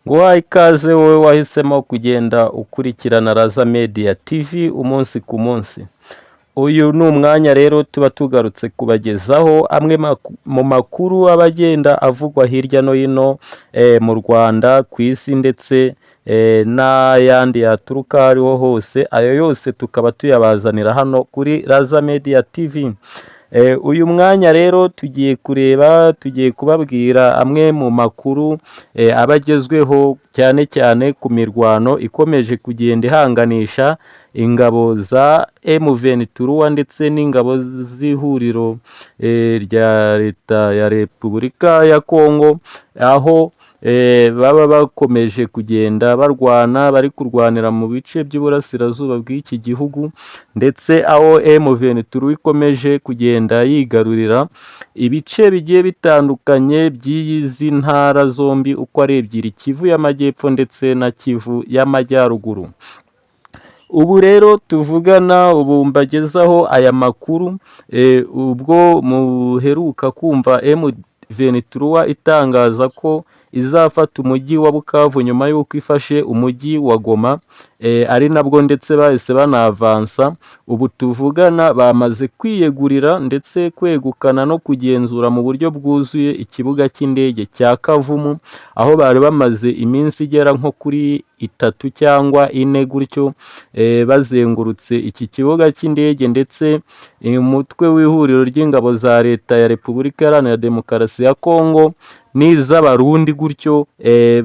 ngo waha ikaze wowe wahisemo kugenda ukurikirana Raza Media TV umunsi ku munsi. Uyu ni umwanya rero tuba tugarutse kubagezaho amwe mu makuru abagenda avugwa hirya no hino mu Rwanda, ku isi ndetse n'ayandi yaturuka ariho hose. Ayo yose tukaba tuyabazanira hano kuri Raza Media TV. Uyu mwanya rero tugiye kubabwira amwe mu makuru abagezweho cyane cyane ku mirwano ikomeje kugenda ihanganisha ingabo za M23 ndetse n'ingabo z'ihuriro rya leta ya Repubulika ya Kongo, aho baba bakomeje kugenda barwana, bari kurwanira mu bice by'uburasirazuba bw'iki gihugu, ndetse aho M23 ikomeje kugenda yigarurira ibice bigiye bitandukanye by'izi ntara zombi uko ari ebyiri, Kivu y'Amajyepfo ndetse na Kivu y'Amajyaruguru. Ubu rero tuvugana, ubu mbagezaho aya makuru ubwo muheruka kumva M23 itangaza ko izafata umujyi wa Bukavu nyuma y'uko ifashe umujyi wa Goma, ari nabwo ndetse bahise banavansa. Ubu tuvugana bamaze kwiyegurira ndetse kwegukana no kugenzura mu buryo bwuzuye ikibuga cy'indege cya Kavumu, aho bari bamaze iminsi igera nko kuri 3 cyangwa 4 gutyo bazengurutse iki kibuga cy'indege, ndetse umutwe w'ihuriro ry'ingabo za leta ya Repubulika Iharanira Demokarasi ya Kongo n'iz'abarundi gutyo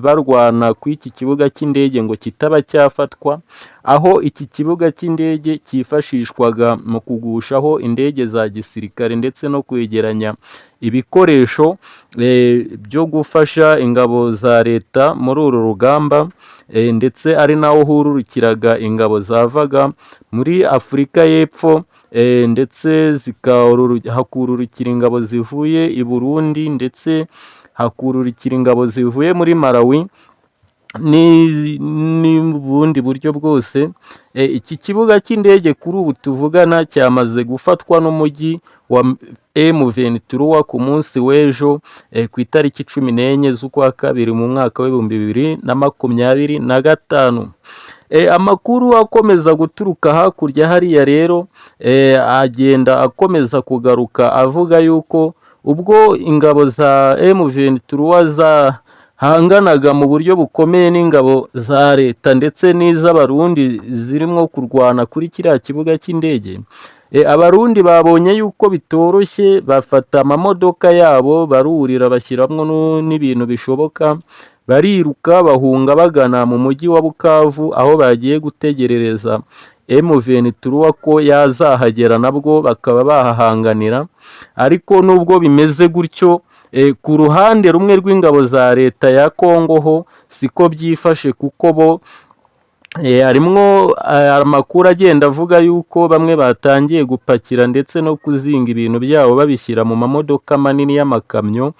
barwana ku iki kibuga cy'indege ngo kitaba cyafatwa, aho iki kibuga cy'indege cyifashishwaga mu kugushaho indege za gisirikare ndetse no kwegeranya ibikoresho byo gufasha ingabo za leta muri uru rugamba, ndetse ari naho hururukiraga ingabo zavaga muri Afurika y'Epfo, ndetse hakururukira ingabo zivuye i Burundi, ndetse hakururukira ingabo zivuye muri Malawi n'ubundi buryo bwose. Iki kibuga cy'indege kuri ubu tuvugana cyamaze gufatwa n'umujyi wa M23 ku munsi w'ejo ku itariki 14 z'ukwa kabiri mu mwaka w'2025. Amakuru akomeza guturuka hakurya hariya rero agenda akomeza kugaruka avuga yuko ubwo ingabo za M23 zahanganaga mu buryo bukomeye n'ingabo za leta ndetse n'iz'abarundi zirimo kurwana kuri kiriya kibuga cy'indege, abarundi babonye yuko bitoroshye, bafata amamodoka yabo barurira bashyiramo n'ibintu bishoboka, bariruka bahunga bagana mu mujyi wa Bukavu, aho bagiye gutegerereza M23 ko yazahagera nabwo bakaba bahahanganira. Ariko nubwo bimeze gutyo, ku ruhande rumwe rw'ingabo za leta ya Kongo ho siko byifashe, kuko bo harimwo amakuru agenda avuga yuko bamwe batangiye gupakira ndetse no kuzinga ibintu byabo babishyira mu mamodoka manini y'amakamyo,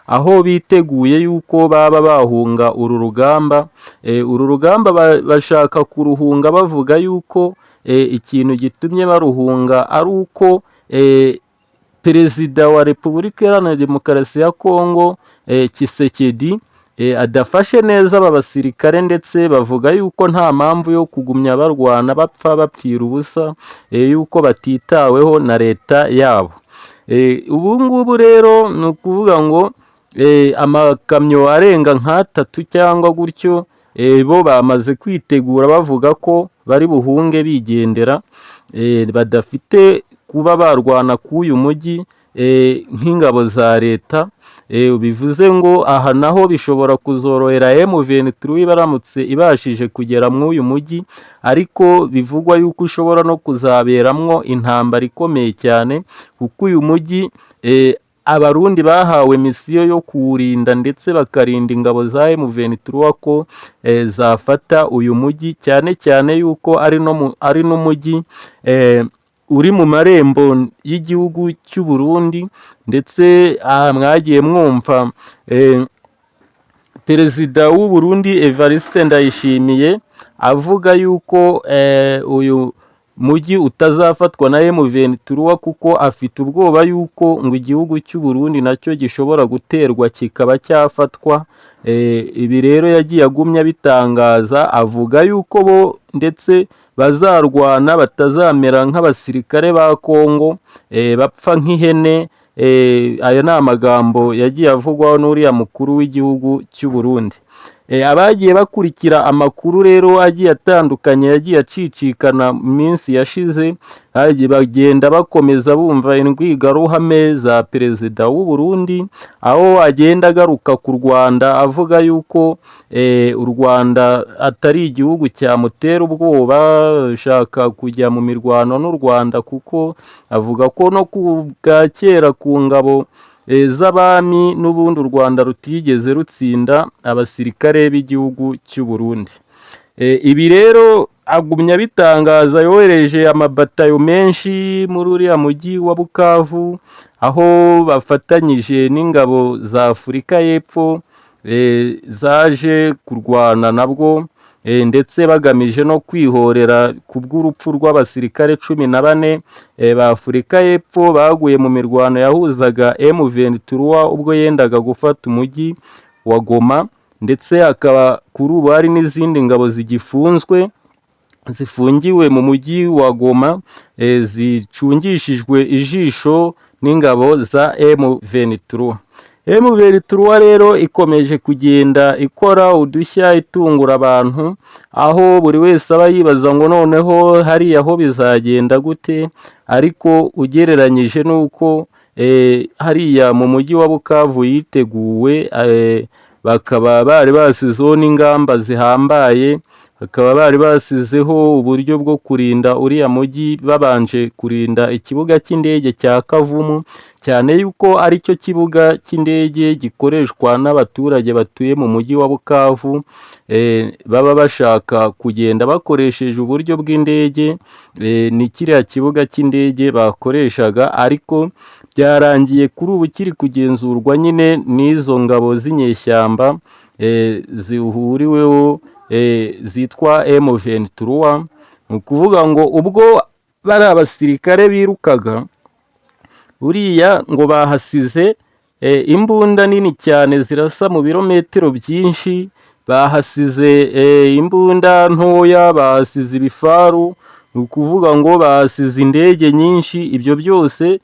aho biteguye yuko baba bahunga uru rugamba. Uru rugamba bashaka kuruhunga bavuga yuko ikintu gitumye baruhunga ari uko Perezida wa Repubulika Iharanira Demokarasi ya Kongo Tshisekedi adafashe neza aba basirikare, ndetse bavuga yuko nta mpamvu yo kugumya barwana bapfira ubusa, yuko batitaweho na leta yabo. Ubu ngubu rero ni ukuvuga ngo amakamyo arenga nk'3 cyangwa gutyo bo bamaze kwitegura bavuga ko bari buhunge bigendera, badafite kuba barwana k'uyu mujyi nk'ingabo za leta. Bivuze ngo aha naho bishobora kuzorohera M23 baramutse ibashije kugera muri uyu mujyi, ariko bivugwa yuko ushobora no kuzaberamwo intambara ikomeye cyane, kuko uyu mujyi abarundi bahawe misiyo yo kuwurinda ndetse bakarinda ingabo za M23 ko zafata uyu mujyi, cyane cyane yuko ari n'umujyi uri mu marembo y'igihugu cy'u Burundi. Ndetse mwagiye mwumva Perezida w'u Burundi Evariste Ndayishimiye avuga yuko uyu mujyi utazafatwa na M23 kuko afite ubwoba yuko ngo igihugu cy'u Burundi nacyo gishobora guterwa kikaba cyafatwa. Ibi rero yagiye agumya bitangaza, avuga yuko bo ndetse bazarwana batazamera nk'abasirikare ba Kongo bapfa nk'ihene. Ayo ni amagambo yagiye avugwaho n'uriya mukuru w'igihugu cy'u Burundi. Abagiye bakurikira amakuru rero agiye atandukanye yagiye acicikana mu minsi yashize, bagenda bakomeza bumva imbwirwaruhame za perezida w'u Burundi, aho agenda agaruka ku Rwanda avuga yuko u Rwanda atari igihugu cyamutera ubwoba ushaka kujya mu mirwano n'u Rwanda, kuko avuga ko no ku bwa kera ku ngabo z'abami n'ubundi u Rwanda rutigeze rutsinda abasirikare b'igihugu cy'u Burundi. Ibi rero agumya bitangaza, yohereje amabatayo menshi muri uriya mujyi wa Bukavu, aho bafatanyije n'ingabo za Afurika y'Epfo zaje kurwana nabwo, ndetse bagamije no kwihorera ku bw'urupfu rw'abasirikare 14 ba Afurika y'Epfo baguye mu mirwano yahuzaga M23 ubwo yendaga gufata umujyi wa Goma, ndetse hakaba kuri ubu hari n'izindi ngabo zifungiwe mu mujyi wa Goma, zicungishijwe ijisho n'ingabo za M23. M23 rero ikomeje kugenda ikora udushya itungura abantu, aho buri wese aba yibaza ngo noneho hariya ho bizagenda gute, ariko ugereranyije n'uko hariya mu mujyi wa Bukavu yiteguwe, bakaba bari basizeho n'ingamba zihambaye, bakaba bari basizeho uburyo bwo kurinda uriya mujyi, babanje kurinda ikibuga cy'indege cya Kavumu, cyane yuko ari cyo kibuga cy'indege gikoreshwa n'abaturage batuye mu mujyi wa Bukavu, baba bashaka kugenda bakoresheje uburyo bw'indege. Ni kiriya kibuga cy'indege bakoreshaga, ariko byarangiye kuri ubu kiri kugenzurwa nyine n'izo ngabo z'inyeshyamba zihuriweho zitwa M23. ni ukuvuga ngo ubwo bari abasirikare birukaga, buriya ngo bahasize imbunda nini cyane zirasa mu birometero byinshi, bahasize imbunda ntoya, bahasize ibifaru, ni ukuvuga ngo bahasize indege nyinshi. Ibyo byose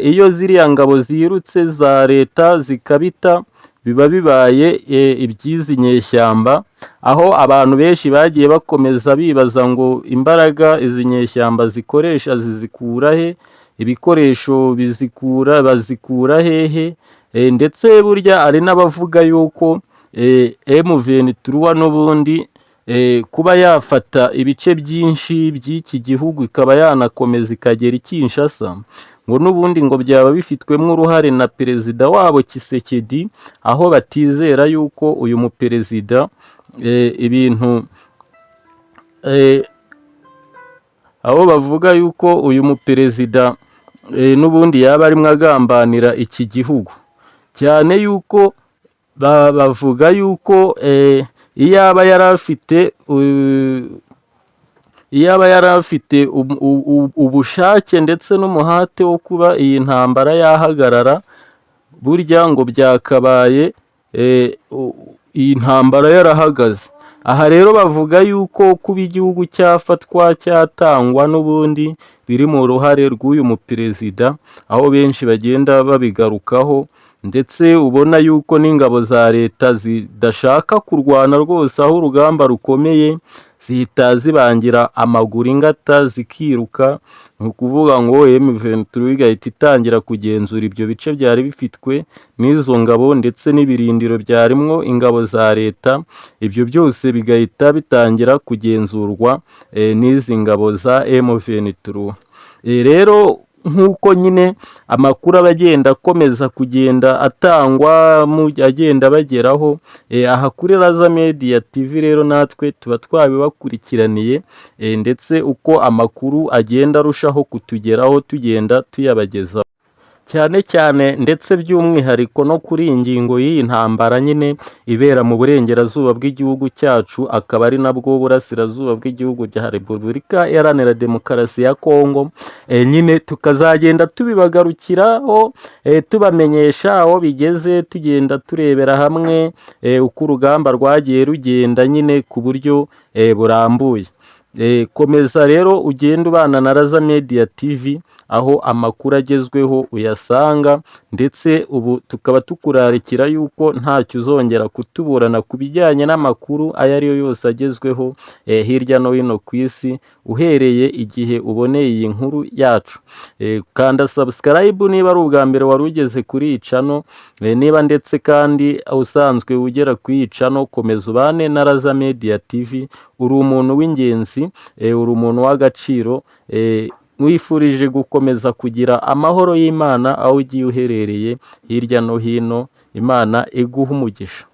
iyo ziriya ngabo zirutse za leta zikabita, biba bibaye iby'izi nyeshyamba, aho abantu benshi bagiye bakomeza bibaza ngo imbaraga izi nyeshyamba zikoresha zizikura he, ibikoresho bazikura hehe. Ndetse burya ari n'abavuga yuko M23 n'ubundi kuba yafata ibice byinshi by'iki gihugu ikaba yanakomeza ikagera i Kinshasa, ngo n'ubundi ngo byaba bifitwemo uruhare na perezida wabo Tshisekedi, aho batizera yuko uyu muperezida aho bavuga yuko uyu muperezida n'ubundi yaba arimo agambanira iki gihugu, cyane yuko bavuga yuko iyaba yari afite ubushake ndetse n'umuhate wo kuba iyi ntambara yahagarara, burya ngo byakabaye iyi ntambara yarahagaze. Aha rero bavuga yuko kuba igihugu cyafatwa cyatangwa n'ubundi biri mu ruhare rw'uyu muperezida, aho benshi bagenda babigarukaho, ndetse ubona yuko n'ingabo za leta zidashaka kurwana rwose, aho urugamba rukomeye zihita zibangira amaguru ingata zikiruka. Ni ukuvuga ngo M23 igahita itangira kugenzura ibyo bice byari bifitwe n'izo ngabo, ndetse n'ibirindiro byarimwo ingabo za leta, ibyo byose bigahita bitangira kugenzurwa n'izi ngabo za M23. Rero nk'uko nyine amakuru aba agenda akomeza kugenda atangwa, agenda bageraho, aha kuri Raza Media TV rero natwe tuba twabibakurikiraniye, ndetse uko amakuru agenda arushaho kutugeraho tugenda tuyabagezaho. cyane cyane ndetse by'umwihariko no kuri iyi ngingo y'iyi ntambara nyine ibera mu burengerazuba bw'igihugu cyacu, akaba ari nabwo burasirazuba bw'igihugu cya Repubulika Iharanira Demokarasi ya Kongo. Nyine tukazagenda tubibagarukiraho, tubamenyesha aho bigeze, tugenda turebera hamwe uko urugamba rwagiye rugenda nyine ku buryo burambuye. Komeza rero ugenda ubana na Raza Media TV, aho amakuru agezweho uyasanga, ndetse ubu tukaba tukurarikira yuko ntacyo uzongera kutuburana ku bijyanye n'amakuru ayo ari yo yose agezweho hirya no hino ku isi, uhereye igihe uboneye iyi nkuru yacu. Kanda subscribe niba ari ubwa mbere wari ugeze kuri iyi channel, niba ndetse kandi usanzwe ugera kuri iyi channel, komeza ubane na Raza Media TV. Uri umuntu w'ingenzi, uri umuntu w'agaciro, wifurije gukomeza kugira amahoro y'Imana aho ugiye uherereye hirya no hino. Imana iguha umugisha.